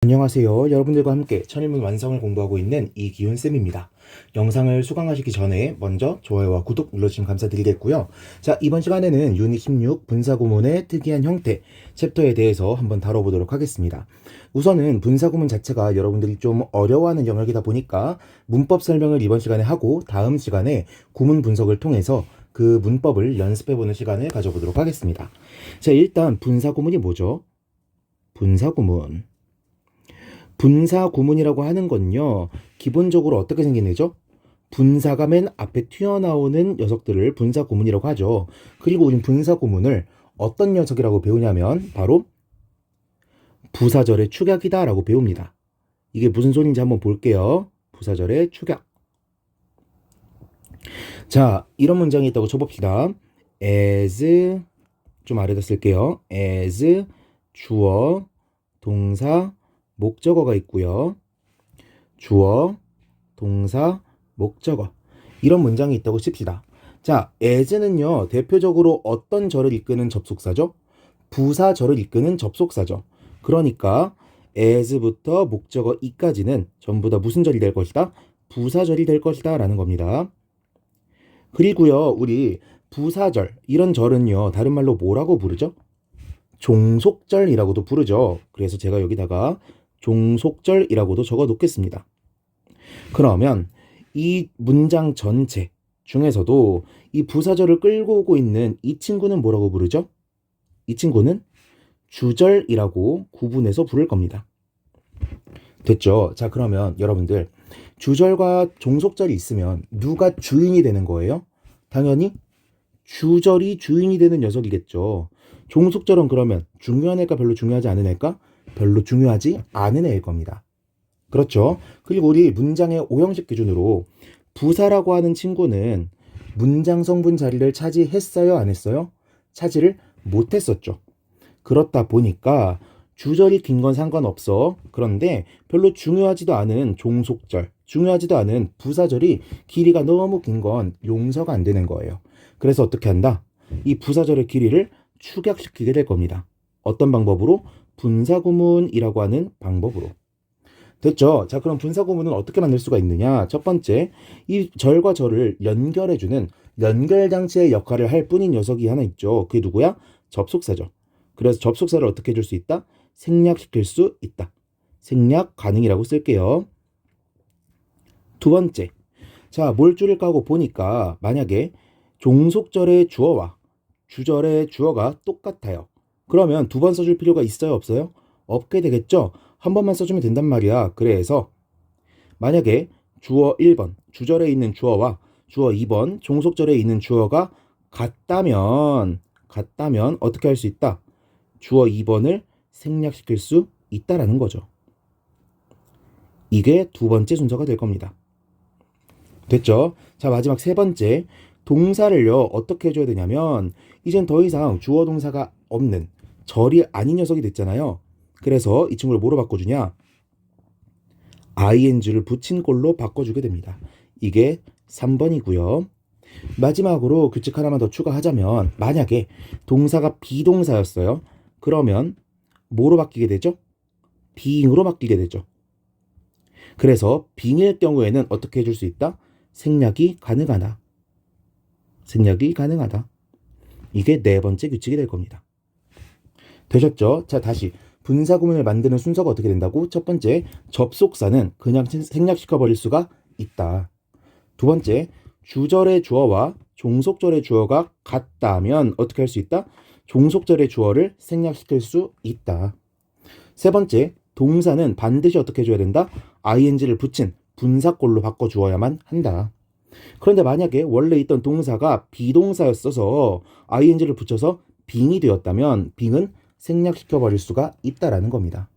안녕하세요. 여러분들과 함께 천일문 완성을 공부하고 있는 이기훈쌤입니다. 영상을 수강하시기 전에 먼저 좋아요와 구독 눌러주시면 감사드리겠고요. 자, 이번 시간에는 유닛 16 분사구문의 특이한 형태 챕터에 대해서 한번 다뤄보도록 하겠습니다. 우선은 분사구문 자체가 여러분들이 좀 어려워하는 영역이다 보니까 문법 설명을 이번 시간에 하고 다음 시간에 구문 분석을 통해서 그 문법을 연습해보는 시간을 가져보도록 하겠습니다. 자, 일단 분사구문이 뭐죠? 분사구문. 분사구문이라고 하는 건요, 기본적으로 어떻게 생긴 애죠? 분사가 맨 앞에 튀어나오는 녀석들을 분사구문이라고 하죠. 그리고 우린 분사구문을 어떤 녀석이라고 배우냐면 바로 부사절의 축약이다 라고 배웁니다. 이게 무슨 소리인지 한번 볼게요. 부사절의 축약. 자, 이런 문장이 있다고 쳐봅시다. as, 좀 아래다 쓸게요. as, 주어, 동사, 목적어가 있고요. 주어, 동사, 목적어. 이런 문장이 있다고 칩시다. 자, as는요, 대표적으로 어떤 절을 이끄는 접속사죠? 부사절을 이끄는 접속사죠. 그러니까 as부터 목적어 이까지는 전부 다 무슨 절이 될 것이다? 부사절이 될 것이다 라는 겁니다. 그리고요, 우리 부사절, 이런 절은요, 다른 말로 뭐라고 부르죠? 종속절이라고도 부르죠. 그래서 제가 여기다가 종속절이라고도 적어 놓겠습니다. 그러면 이 문장 전체 중에서도 이 부사절을 끌고 오고 있는 이 친구는 뭐라고 부르죠? 이 친구는 주절이라고 구분해서 부를 겁니다. 됐죠? 자, 그러면 여러분들 주절과 종속절이 있으면 누가 주인이 되는 거예요? 당연히 주절이 주인이 되는 녀석이겠죠. 종속절은 그러면 중요한 애일까 별로 중요하지 않은 애일까? 별로 중요하지 않은 애일 겁니다. 그렇죠? 그리고 우리 문장의 오형식 기준으로 부사라고 하는 친구는 문장 성분 자리를 차지했어요? 안 했어요? 차지를 못했었죠. 그렇다 보니까 주절이 긴 건 상관없어. 그런데 별로 중요하지도 않은 종속절, 중요하지도 않은 부사절이 길이가 너무 긴 건 용서가 안 되는 거예요. 그래서 어떻게 한다? 이 부사절의 길이를 축약시키게 될 겁니다. 어떤 방법으로? 분사구문이라고 하는 방법으로. 됐죠? 자, 그럼 분사구문은 어떻게 만들 수가 있느냐? 첫 번째, 이 절과 절을 연결해주는 연결장치의 역할을 할 뿐인 녀석이 하나 있죠. 그게 누구야? 접속사죠. 그래서 접속사를 어떻게 해줄 수 있다? 생략시킬 수 있다. 생략 가능이라고 쓸게요. 두 번째, 자, 뭘 줄일까 하고 보니까 만약에 종속절의 주어와 주절의 주어가 똑같아요. 그러면 두 번 써줄 필요가 있어요? 없어요? 없게 되겠죠? 한 번만 써주면 된단 말이야. 그래서 만약에 주어 1번, 주절에 있는 주어와 주어 2번, 종속절에 있는 주어가 같다면 어떻게 할 수 있다? 주어 2번을 생략시킬 수 있다라는 거죠. 이게 두 번째 순서가 될 겁니다. 됐죠? 자, 마지막 세 번째. 동사를요, 어떻게 해줘야 되냐면, 이젠 더 이상 주어 동사가 없는 절이 아닌 녀석이 됐잖아요. 그래서 이 친구를 뭐로 바꿔주냐? ing를 붙인 꼴로 바꿔주게 됩니다. 이게 3번이고요. 마지막으로 규칙 하나만 더 추가하자면, 만약에 동사가 비동사였어요. 그러면 뭐로 바뀌게 되죠? being으로 바뀌게 되죠. 그래서 being일 경우에는 어떻게 해줄 수 있다? 생략이 가능하다. 생략이 가능하다. 이게 네 번째 규칙이 될 겁니다. 되셨죠? 자, 다시 분사구문을 만드는 순서가 어떻게 된다고? 첫 번째, 접속사는 그냥 생략시켜 버릴 수가 있다. 두 번째, 주절의 주어와 종속절의 주어가 같다면 어떻게 할 수 있다? 종속절의 주어를 생략시킬 수 있다. 세 번째, 동사는 반드시 어떻게 해줘야 된다? ing를 붙인 분사꼴로 바꿔주어야만 한다. 그런데 만약에 원래 있던 동사가 비동사였어서 ing를 붙여서 being이 되었다면 being은 생략시켜버릴 수가 있다라는 겁니다.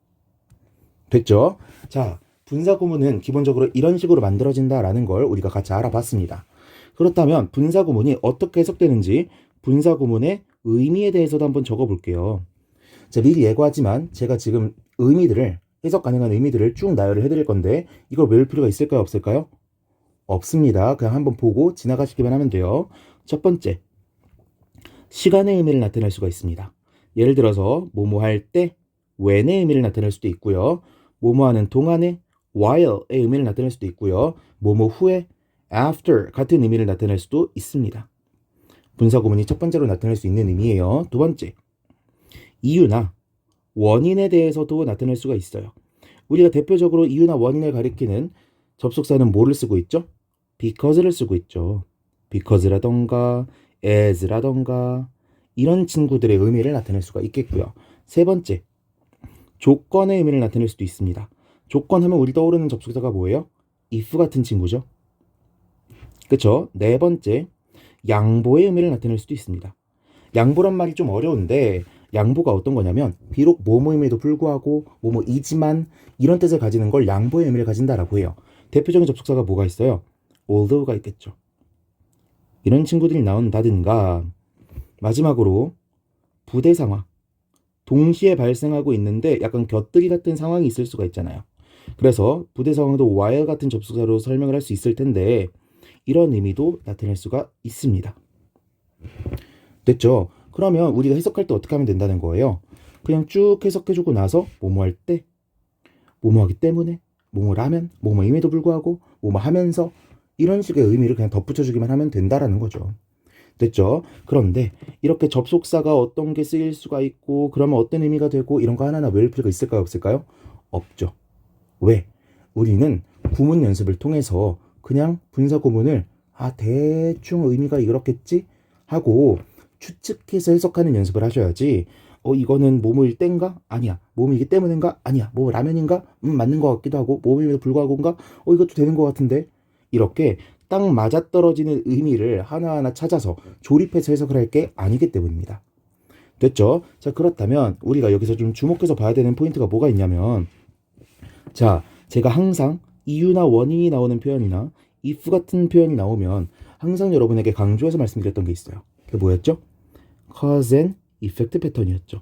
됐죠? 자, 분사구문은 기본적으로 이런 식으로 만들어진다라는 걸 우리가 같이 알아봤습니다. 그렇다면 분사구문이 어떻게 해석되는지 분사구문의 의미에 대해서도 한번 적어볼게요. 자, 미리 예고하지만 제가 지금 의미들을, 해석 가능한 의미들을 쭉 나열을 해드릴 건데 이걸 외울 필요가 있을까요? 없을까요? 없습니다. 그냥 한번 보고 지나가시기만 하면 돼요. 첫 번째, 시간의 의미를 나타낼 수가 있습니다. 예를 들어서 뭐뭐 할 때 when의 의미를 나타낼 수도 있고요. 뭐뭐 하는 동안에 while의 의미를 나타낼 수도 있고요. 뭐뭐 후에 after 같은 의미를 나타낼 수도 있습니다. 분사구문이 첫 번째로 나타낼 수 있는 의미예요. 두 번째, 이유나 원인에 대해서도 나타낼 수가 있어요. 우리가 대표적으로 이유나 원인을 가리키는 접속사는 뭐를 쓰고 있죠? because를 쓰고 있죠. because라던가 as라던가 이런 친구들의 의미를 나타낼 수가 있겠고요. 세 번째, 조건의 의미를 나타낼 수도 있습니다. 조건하면 우리 떠오르는 접속사가 뭐예요? if 같은 친구죠. 그쵸? 네 번째, 양보의 의미를 나타낼 수도 있습니다. 양보란 말이 좀 어려운데 양보가 어떤 거냐면 비록 뭐뭐임에도 불구하고 뭐뭐이지만 이런 뜻을 가지는 걸 양보의 의미를 가진다라고 해요. 대표적인 접속사가 뭐가 있어요? although가 있겠죠. 이런 친구들이 나온다든가 마지막으로 부대 상황. 동시에 발생하고 있는데 약간 곁들이 같은 상황이 있을 수가 있잖아요. 그래서 부대 상황도 while 같은 접속사로 설명을 할 수 있을 텐데 이런 의미도 나타낼 수가 있습니다. 됐죠? 그러면 우리가 해석할 때 어떻게 하면 된다는 거예요? 그냥 쭉 해석해주고 나서 뭐뭐 할 때, 뭐뭐 하기 때문에, 뭐뭐라면, 뭐뭐임에도 불구하고, 뭐뭐 하면서 이런 식의 의미를 그냥 덧붙여주기만 하면 된다라는 거죠. 됐죠? 그런데 이렇게 접속사가 어떤 게 쓰일 수가 있고 그러면 어떤 의미가 되고 이런 거 하나하나 외울 필요가 있을까요? 없을까요? 없죠. 왜? 우리는 구문 연습을 통해서 그냥 분사 구문을 대충 의미가 이렇겠지 하고 추측해서 해석하는 연습을 하셔야지 이거는 뭐뭐일 땐가? 아니야. 뭐뭐이기 때문인가? 아니야. 뭐 라면인가? 맞는 것 같기도 하고 뭐뭐임에도 불구하고인가? 이것도 되는 것 같은데 이렇게 딱 맞아떨어지는 의미를 하나하나 찾아서 조립해서 해석을 할 게 아니기 때문입니다. 됐죠? 자, 그렇다면 우리가 여기서 좀 주목해서 봐야 되는 포인트가 뭐가 있냐면 자, 제가 항상 이유나 원인이 나오는 표현이나 if 같은 표현이 나오면 항상 여러분에게 강조해서 말씀드렸던 게 있어요. 그게 뭐였죠? cause and effect 패턴이었죠.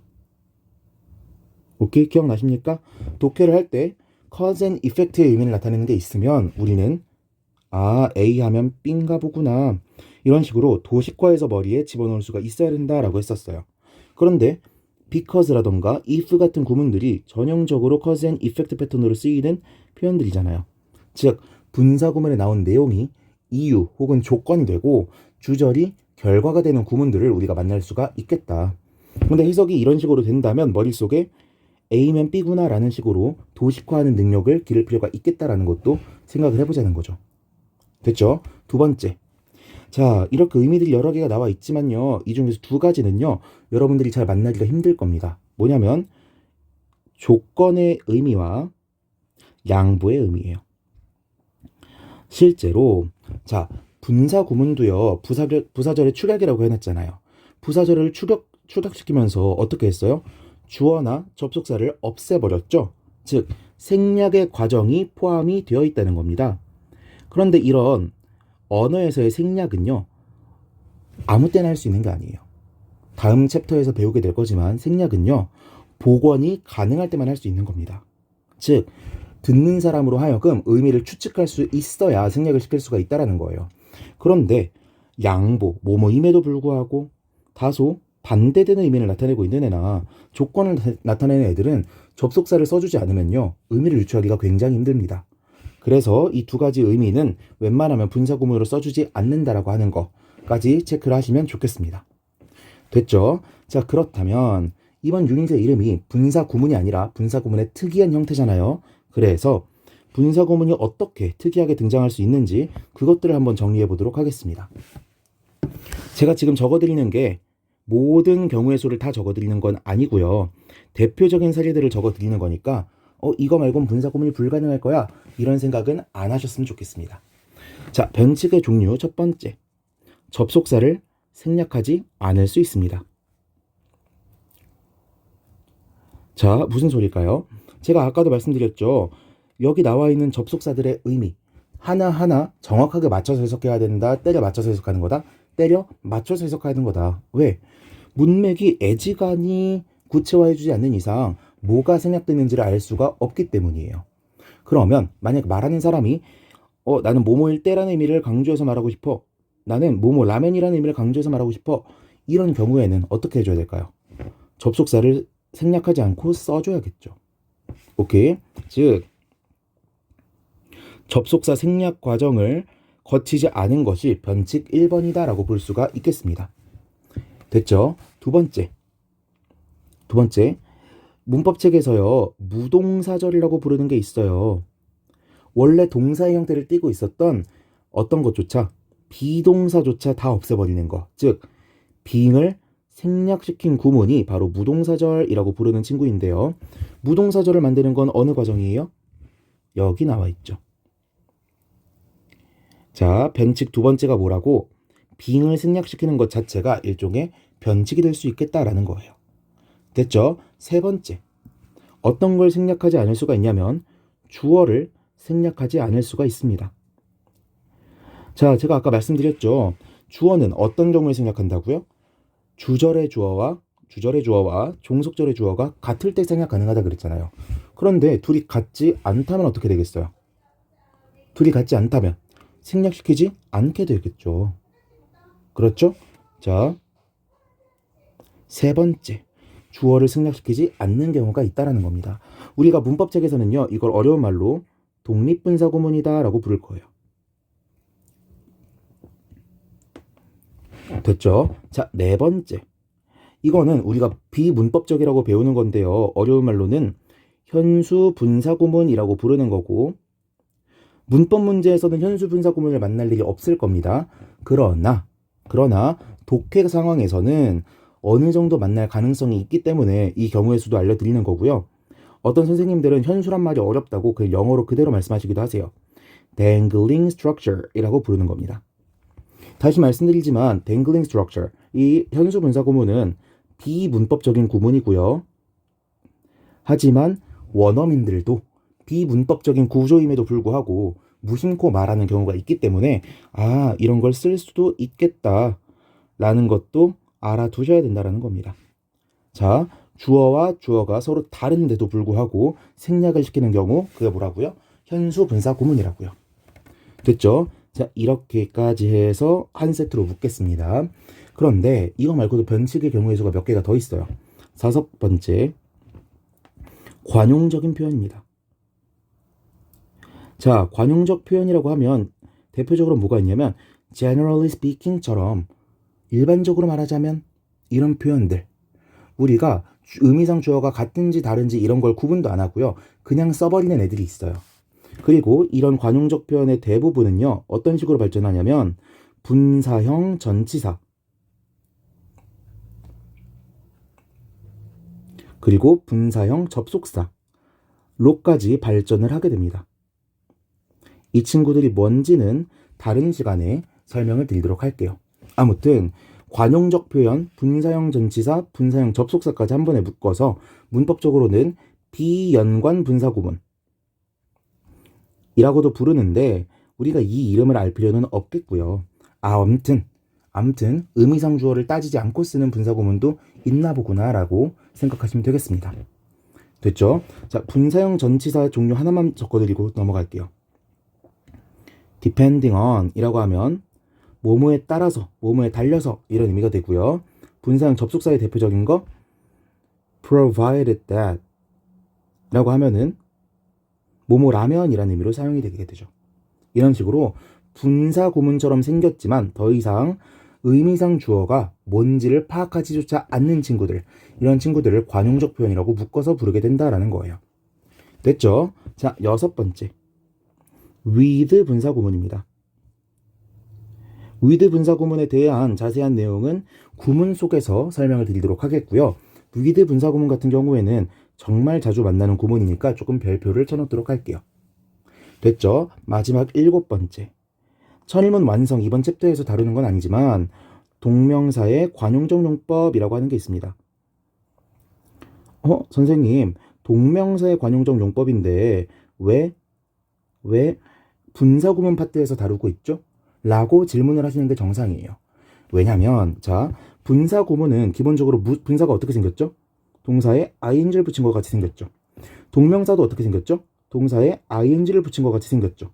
오케이? 기억나십니까? 독해를 할 때 cause and effect의 의미를 나타내는 게 있으면 우리는 A 하면 B인가 보구나. 이런 식으로 도식화해서 머리에 집어넣을 수가 있어야 된다라고 했었어요. 그런데 because라던가 if 같은 구문들이 전형적으로 cause and effect 패턴으로 쓰이는 표현들이잖아요. 즉, 분사 구문에 나온 내용이 이유 혹은 조건이 되고 주절이 결과가 되는 구문들을 우리가 만날 수가 있겠다. 근데 해석이 이런 식으로 된다면 머릿속에 A면 B구나 라는 식으로 도식화하는 능력을 기를 필요가 있겠다라는 것도 생각을 해보자는 거죠. 됐죠? 두 번째. 자, 이렇게 의미들이 여러 개가 나와 있지만요. 이 중에서 두 가지는요. 여러분들이 잘 만나기가 힘들 겁니다. 뭐냐면 조건의 의미와 양보의 의미예요. 실제로 자, 분사 구문도요. 부사절의 축약이라고 해놨잖아요. 부사절을 축약시키면서 어떻게 했어요? 주어나 접속사를 없애버렸죠. 즉, 생략의 과정이 포함이 되어 있다는 겁니다. 그런데 이런 언어에서의 생략은요. 아무 때나 할 수 있는 게 아니에요. 다음 챕터에서 배우게 될 거지만 생략은요. 복원이 가능할 때만 할 수 있는 겁니다. 즉, 듣는 사람으로 하여금 의미를 추측할 수 있어야 생략을 시킬 수가 있다는 거예요. 그런데 양보, 뭐뭐임에도 불구하고 다소 반대되는 의미를 나타내고 있는 애나 조건을 나타내는 애들은 접속사를 써주지 않으면요. 의미를 유추하기가 굉장히 힘듭니다. 그래서 이 두 가지 의미는 웬만하면 분사구문으로 써주지 않는다라고 하는 거까지 체크를 하시면 좋겠습니다. 됐죠? 자, 그렇다면 이번 유닛의 이름이 분사구문이 아니라 분사구문의 특이한 형태잖아요. 그래서 분사구문이 어떻게 특이하게 등장할 수 있는지 그것들을 한번 정리해 보도록 하겠습니다. 제가 지금 적어드리는 게 모든 경우의 수를 다 적어드리는 건 아니고요. 대표적인 사례들을 적어드리는 거니까 이거 말고는 분사구문이 불가능할 거야. 이런 생각은 안 하셨으면 좋겠습니다. 자, 변칙의 종류 첫 번째. 접속사를 생략하지 않을 수 있습니다. 자, 무슨 소리일까요? 제가 아까도 말씀드렸죠. 여기 나와 있는 접속사들의 의미 하나하나 정확하게 맞춰서 해석해야 된다. 때려 맞춰서 해석하는 거다. 때려 맞춰서 해석하는 거다. 왜? 문맥이 애지간히 구체화해주지 않는 이상 뭐가 생략되는지를 알 수가 없기 때문이에요. 그러면 만약 말하는 사람이 나는 뭐뭐일 때라는 의미를 강조해서 말하고 싶어. 나는 뭐뭐 라면이라는 의미를 강조해서 말하고 싶어. 이런 경우에는 어떻게 해줘야 될까요? 접속사를 생략하지 않고 써줘야겠죠. 오케이. 즉 접속사 생략 과정을 거치지 않은 것이 변칙 1번이다 라고 볼 수가 있겠습니다. 됐죠? 두 번째, 문법책에서요 무동사절이라고 부르는 게 있어요. 원래 동사의 형태를 띠고 있었던 어떤 것조차 비동사조차 다 없애버리는 거, 즉 being을 생략시킨 구문이 바로 무동사절이라고 부르는 친구인데요. 무동사절을 만드는 건 어느 과정이에요? 여기 나와 있죠. 자, 변칙 두 번째가 뭐라고? being을 생략시키는 것 자체가 일종의 변칙이 될 수 있겠다라는 거예요. 됐죠? 세 번째, 어떤 걸 생략하지 않을 수가 있냐면 주어를 생략하지 않을 수가 있습니다. 자, 제가 아까 말씀드렸죠. 주어는 어떤 경우에 생략한다고요? 주절의 주어와 종속절의 주어가 같을 때 생략 가능하다 그랬잖아요. 그런데 둘이 같지 않다면 어떻게 되겠어요? 둘이 같지 않다면 생략시키지 않게 되겠죠. 그렇죠? 자, 세 번째, 주어를 생략시키지 않는 경우가 있다라는 겁니다. 우리가 문법책에서는요, 이걸 어려운 말로 독립분사 구문이다 라고 부를 거예요. 됐죠? 자, 네 번째, 이거는 우리가 비문법적이라고 배우는 건데요, 어려운 말로는 현수 분사 구문이라고 부르는 거고, 문법 문제에서는 현수 분사 구문을 만날 일이 없을 겁니다. 그러나 독해 상황에서는 어느 정도 만날 가능성이 있기 때문에 이 경우의 수도 알려드리는 거고요. 어떤 선생님들은 현수란 말이 어렵다고 그 영어로 그대로 말씀하시기도 하세요. dangling structure 이라고 부르는 겁니다. 다시 말씀드리지만 dangling structure, 이 현수 분사 구문은 비문법적인 구문이고요. 하지만 원어민들도 비문법적인 구조임에도 불구하고 무심코 말하는 경우가 있기 때문에 이런 걸 쓸 수도 있겠다라는 것도 알아두셔야 된다는 겁니다. 자, 주어와 주어가 서로 다른데도 불구하고 생략을 시키는 경우, 그게 뭐라고요? 현수 분사 구문이라고요. 됐죠? 자, 이렇게까지 해서 한 세트로 묶겠습니다. 그런데 이거 말고도 변칙의 경우의 수가 몇 개가 더 있어요. 다섯 번째, 관용적인 표현입니다. 자, 관용적 표현이라고 하면 대표적으로 뭐가 있냐면 generally speaking처럼, 일반적으로 말하자면 이런 표현들, 우리가 의미상 주어가 같은지 다른지 이런 걸 구분도 안 하고요, 그냥 써버리는 애들이 있어요. 그리고 이런 관용적 표현의 대부분은요, 어떤 식으로 발전하냐면 분사형 전치사, 그리고 분사형 접속사로까지 발전을 하게 됩니다. 이 친구들이 뭔지는 다른 시간에 설명을 드리도록 할게요. 아무튼 관용적 표현, 분사형 전치사, 분사형 접속사까지 한 번에 묶어서 문법적으로는 비연관 분사 구문 이라고도 부르는데, 우리가 이 이름을 알 필요는 없겠고요. 아무튼 의미상 주어를 따지지 않고 쓰는 분사 구문도 있나 보구나 라고 생각하시면 되겠습니다. 됐죠? 자, 분사형 전치사 종류 하나만 적어드리고 넘어갈게요. depending on 이라고 하면 뭐뭐에 따라서, 뭐뭐에 달려서 이런 의미가 되고요. 분사형 접속사의 대표적인 거 provided that 라고 하면은 뭐뭐라면이라는 의미로 사용이 되게 되죠. 이런 식으로 분사 구문처럼 생겼지만 더 이상 의미상 주어가 뭔지를 파악하지조차 않는 친구들, 이런 친구들을 관용적 표현이라고 묶어서 부르게 된다라는 거예요. 됐죠? 자, 여섯 번째, with 분사 구문입니다. with 분사 구문에 대한 자세한 내용은 구문 속에서 설명을 드리도록 하겠고요. with 분사 구문 같은 경우에는 정말 자주 만나는 구문이니까 조금 별표를 쳐놓도록 할게요. 됐죠? 마지막 일곱 번째, 천일문 완성 이번 챕터에서 다루는 건 아니지만 동명사의 관용적 용법이라고 하는 게 있습니다. 선생님, 동명사의 관용적 용법인데 왜 분사구문 파트에서 다루고 있죠? 라고 질문을 하시는 게 정상이에요. 왜냐면 자, 분사구문은 기본적으로 분사가 어떻게 생겼죠? 동사에 ing를 붙인 것 같이 생겼죠. 동명사도 어떻게 생겼죠? 동사에 ing를 붙인 것 같이 생겼죠.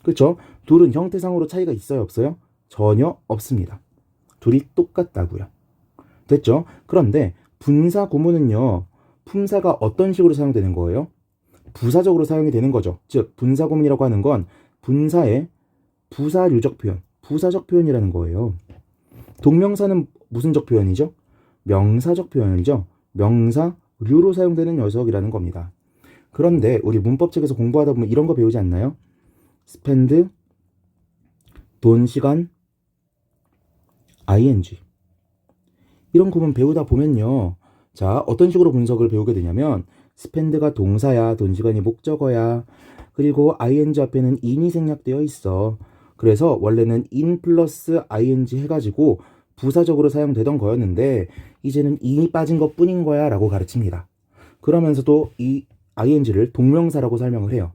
그렇죠? 둘은 형태상으로 차이가 있어요, 없어요? 전혀 없습니다. 둘이 똑같다고요. 됐죠? 그런데 분사 구문은요, 품사가 어떤 식으로 사용되는 거예요? 부사적으로 사용이 되는 거죠. 즉 분사구문이라고 하는 건 분사의 부사류적 표현, 부사적 표현이라는 거예요. 동명사는 무슨적 표현이죠? 명사적 표현이죠. 명사류로 사용되는 녀석이라는 겁니다. 그런데 우리 문법책에서 공부하다 보면 이런 거 배우지 않나요? spend, 돈, 시간, ing. 이런 구문 배우다 보면요. 자, 어떤 식으로 분석을 배우게 되냐면 spend가 동사야, 돈, 시간이 목적어야. 그리고 ing 앞에는 in이 생략되어 있어. 그래서 원래는 in 플러스 ing 해가지고 부사적으로 사용되던 거였는데 이제는 in이 빠진 것 뿐인 거야 라고 가르칩니다. 그러면서도 이 ing를 동명사라고 설명을 해요.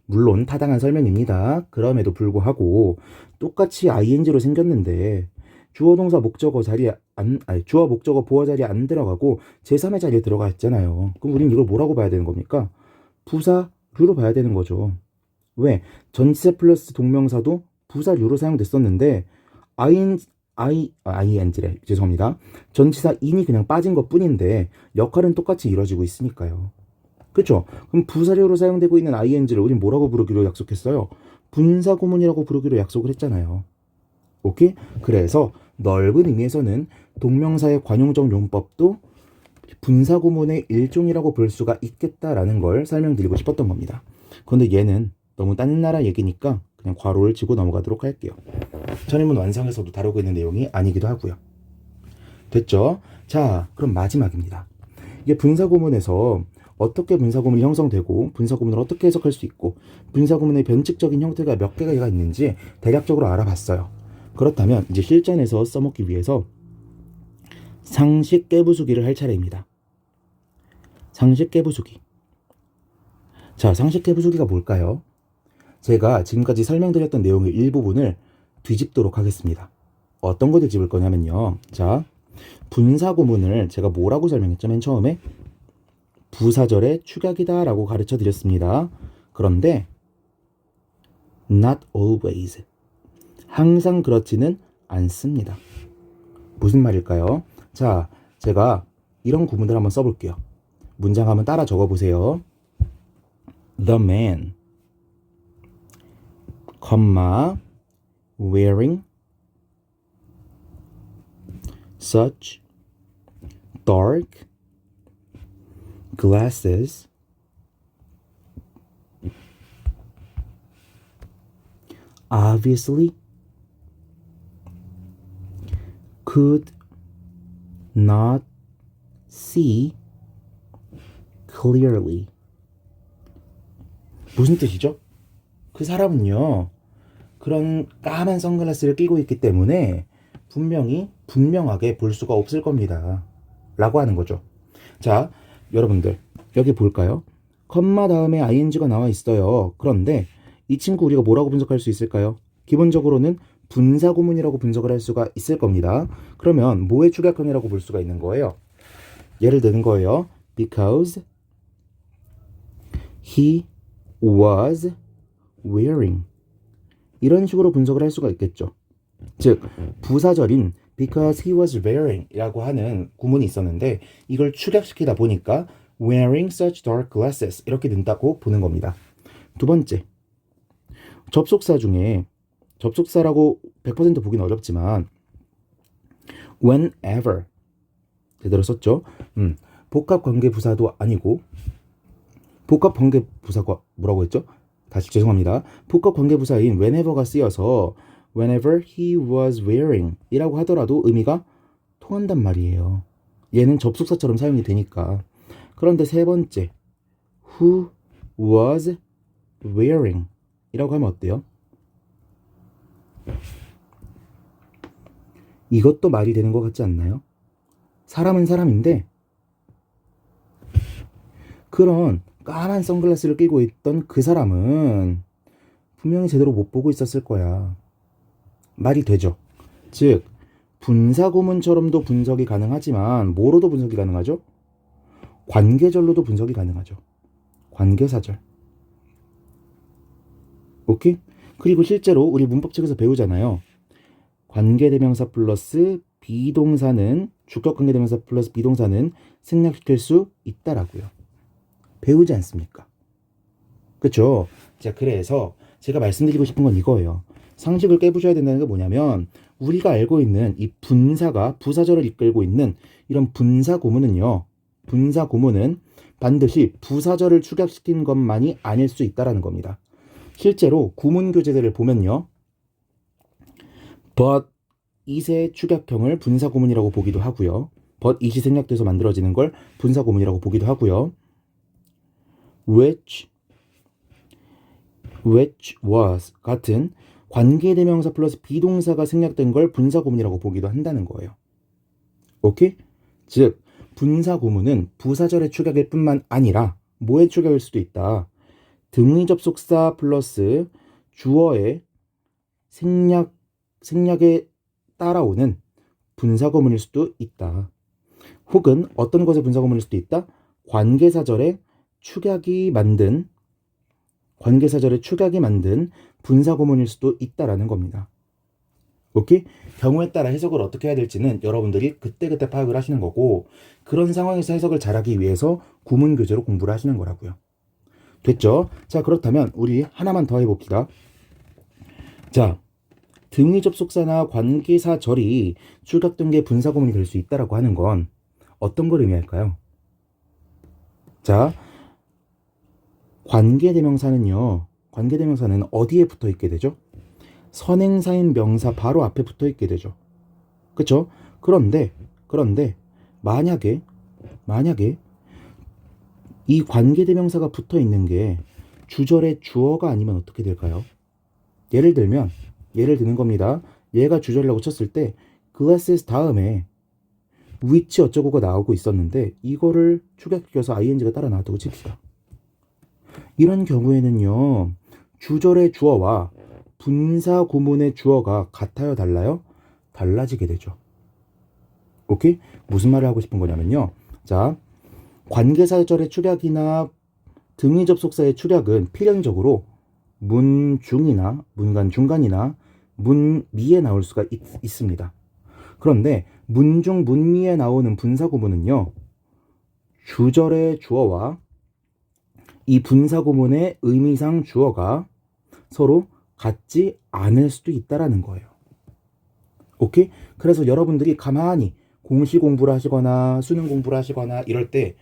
물론 타당한 설명입니다. 그럼에도 불구하고 똑같이 ing로 생겼는데 주어 동사 목적어 자리에 주어 목적어 보어 자리에 안 들어가고 제3의 자리에 들어가 있잖아요. 그럼 우린 이걸 뭐라고 봐야 되는 겁니까? 부사류로 봐야 되는 거죠. 왜? 전치사 플러스 동명사도 부사류로 사용됐었는데 ing래. 죄송합니다. 전치사 in이 그냥 빠진 것 뿐인데 역할은 똑같이 이루어지고 있으니까요. 그렇죠? 그럼 부사류로 사용되고 있는 ing를 우린 뭐라고 부르기로 약속했어요? 분사구문이라고 부르기로 약속을 했잖아요. 오케이? 그래서 넓은 의미에서는 동명사의 관용적 용법도 분사구문의 일종이라고 볼 수가 있겠다라는 걸 설명드리고 싶었던 겁니다. 그런데 얘는 너무 딴 나라 얘기니까 그냥 괄호를 치고 넘어가도록 할게요. 전인문 완성에서도 다루고 있는 내용이 아니기도 하고요. 됐죠? 자, 그럼 마지막입니다. 이게 분사구문에서 어떻게 분사구문이 형성되고 분사구문을 어떻게 해석할 수 있고 분사구문의 변칙적인 형태가 몇 개가 있는지 대략적으로 알아봤어요. 그렇다면 이제 실전에서 써먹기 위해서 상식 깨부수기를 할 차례입니다. 상식 깨부수기. 자, 상식 깨부수기가 뭘까요? 제가 지금까지 설명드렸던 내용의 일부분을 뒤집도록 하겠습니다. 어떤 거 뒤집을 거냐면요. 자, 분사구문을 제가 뭐라고 설명했죠? 맨 처음에 부사절의 축약이다 라고 가르쳐 드렸습니다. 그런데 not always. 항상 그렇지는 않습니다. 무슨 말일까요? 자, 제가 이런 구문들 한번 써볼게요. 문장 한번 따라 적어보세요. The man, wearing such dark glasses obviously could not see clearly. 무슨 뜻이죠? 그 사람은요, 그런 까만 선글라스를 끼고 있기 때문에 분명하게 볼 수가 없을 겁니다. 라고 하는 거죠. 자, 여러분들, 여기 볼까요? 컴마 다음에 ing가 나와 있어요. 그런데 이 친구 우리가 뭐라고 분석할 수 있을까요? 기본적으로는 분사구문이라고 분석을 할 수가 있을 겁니다. 그러면 뭐의 축약형이라고 볼 수가 있는 거예요? 예를 드는 거예요. Because he was wearing. 이런 식으로 분석을 할 수가 있겠죠. 즉, 부사절인 because he was wearing 이라고 하는 구문이 있었는데 이걸 축약시키다 보니까 wearing such dark glasses 이렇게 된다고 보는 겁니다. 두 번째, 접속사 중에 접속사라고 100% 보기는 어렵지만 whenever 제대로 썼죠. 복합관계부사도 아니고 복합관계부사가 뭐라고 했죠? 다시 죄송합니다. 복합관계부사인 whenever가 쓰여서 whenever he was wearing 이라고 하더라도 의미가 통한단 말이에요. 얘는 접속사처럼 사용이 되니까. 그런데 세 번째, who was wearing 이라고 하면 어때요? 이것도 말이 되는 것 같지 않나요? 사람은 사람인데 그런 까만 선글라스를 끼고 있던 그 사람은 분명히 제대로 못 보고 있었을 거야. 말이 되죠? 즉, 분사구문처럼도 분석이 가능하지만 뭐로도 분석이 가능하죠? 관계절로도 분석이 가능하죠. 관계사절. 오케이? 그리고 실제로 우리 문법책에서 배우잖아요. 관계대명사 플러스 비동사는 주격관계대명사 플러스 비동사는 생략시킬 수 있다라고요. 배우지 않습니까? 그쵸? 자, 그래서 제가 말씀드리고 싶은 건 이거예요. 상식을 깨부셔야 된다는 게 뭐냐면 우리가 알고 있는 이 분사가 부사절을 이끌고 있는 이런 분사 구문은요. 분사 구문은 반드시 부사절을 축약시킨 것만이 아닐 수 있다라는 겁니다. 실제로 구문 교재들을 보면요. but it의 축약형을 분사 구문이라고 보기도 하고요. but it이 생략돼서 만들어지는 걸 분사 구문이라고 보기도 하고요. which was 같은 관계대명사 플러스 비동사가 생략된 걸 분사 구문이라고 보기도 한다는 거예요. 오케이? 즉 분사 구문은 부사절의 축약일 뿐만 아니라 뭐의 축약일 수도 있다. 등위 접속사 플러스 주어의 생략에 따라오는 분사 구문일 수도 있다. 혹은 어떤 것의 분사 구문일 수도 있다. 관계사절의 축약이 만든 분사 구문일 수도 있다라는 겁니다. 오케이? 경우에 따라 해석을 어떻게 해야 될지는 여러분들이 그때그때 파악을 하시는 거고 그런 상황에서 해석을 잘하기 위해서 구문 교재로 공부를 하시는 거라고요. 됐죠? 자, 그렇다면 우리 하나만 더 해봅시다. 자, 등위 접속사나 관계사절이 축약된 게 분사 구문이 될 수 있다라고 하는 건 어떤 걸 의미할까요? 자, 관계대명사는 어디에 붙어 있게 되죠? 선행사인 명사 바로 앞에 붙어 있게 되죠. 그쵸? 그런데 만약에 이 관계대명사가 붙어 있는 게 주절의 주어가 아니면 어떻게 될까요? 예를 드는 겁니다. 얘가 주절이라고 쳤을 때 glasses 다음에 which 어쩌고가 나오고 있었는데 이거를 축약시켜서 ing가 따라 나왔다고 칩시다. 이런 경우에는요. 주절의 주어와 분사 구문의 주어가 같아요, 달라요? 달라지게 되죠. 오케이? 무슨 말을 하고 싶은 거냐면요. 자, 관계사절의 축약이나 등위 접속사의 축약은 필연적으로 문중이나 문간 중간이나 문미에 나올 수가 있습니다. 그런데 문중 문미에 나오는 분사 구문은요. 주절의 주어와 이 분사 구문의 의미상 주어가 서로 같지 않을 수도 있다라는 거예요. 오케이? 그래서 여러분들이 가만히 공시 공부를 하시거나 수능 공부를 하시거나 이럴 때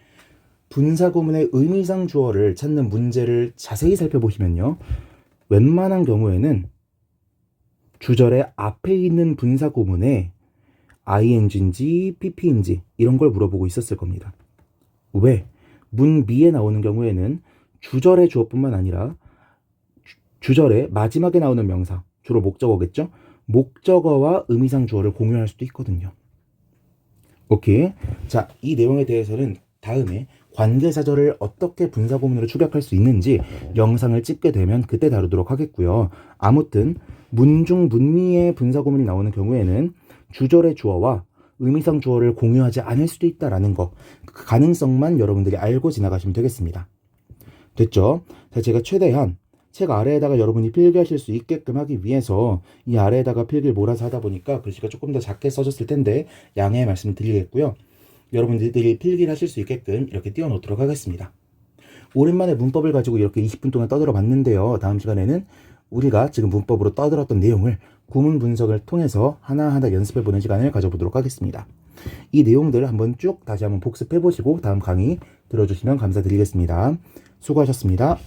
분사 구문의 의미상 주어를 찾는 문제를 자세히 살펴보시면요. 웬만한 경우에는 주절의 앞에 있는 분사 구문에 ing인지 pp인지 이런 걸 물어보고 있었을 겁니다. 왜? 문미에 나오는 경우에는 주절의 주어뿐만 아니라 주절의 마지막에 나오는 명사, 주로 목적어겠죠? 목적어와 의미상 주어를 공유할 수도 있거든요. 오케이. 자, 이 내용에 대해서는 다음에 관계사절을 어떻게 분사 구문으로 축약할 수 있는지 영상을 찍게 되면 그때 다루도록 하겠고요. 아무튼 문중 문미의 분사 구문이 나오는 경우에는 주절의 주어와 의미상 주어를 공유하지 않을 수도 있다라는 거, 그 가능성만 여러분들이 알고 지나가시면 되겠습니다. 됐죠? 자, 제가 최대한 책 아래에다가 여러분이 필기하실 수 있게끔 하기 위해서 이 아래에다가 필기를 몰아서 하다 보니까 글씨가 조금 더 작게 써졌을 텐데 양해의 말씀을 드리겠고요. 여러분들이 필기를 하실 수 있게끔 이렇게 띄워놓도록 하겠습니다. 오랜만에 문법을 가지고 이렇게 20분 동안 떠들어 봤는데요. 다음 시간에는 우리가 지금 문법으로 떠들었던 내용을 구문 분석을 통해서 하나하나 연습해보는 시간을 가져보도록 하겠습니다. 이 내용들 한번 쭉 다시 한번 복습해보시고 다음 강의 들어주시면 감사드리겠습니다. 수고하셨습니다.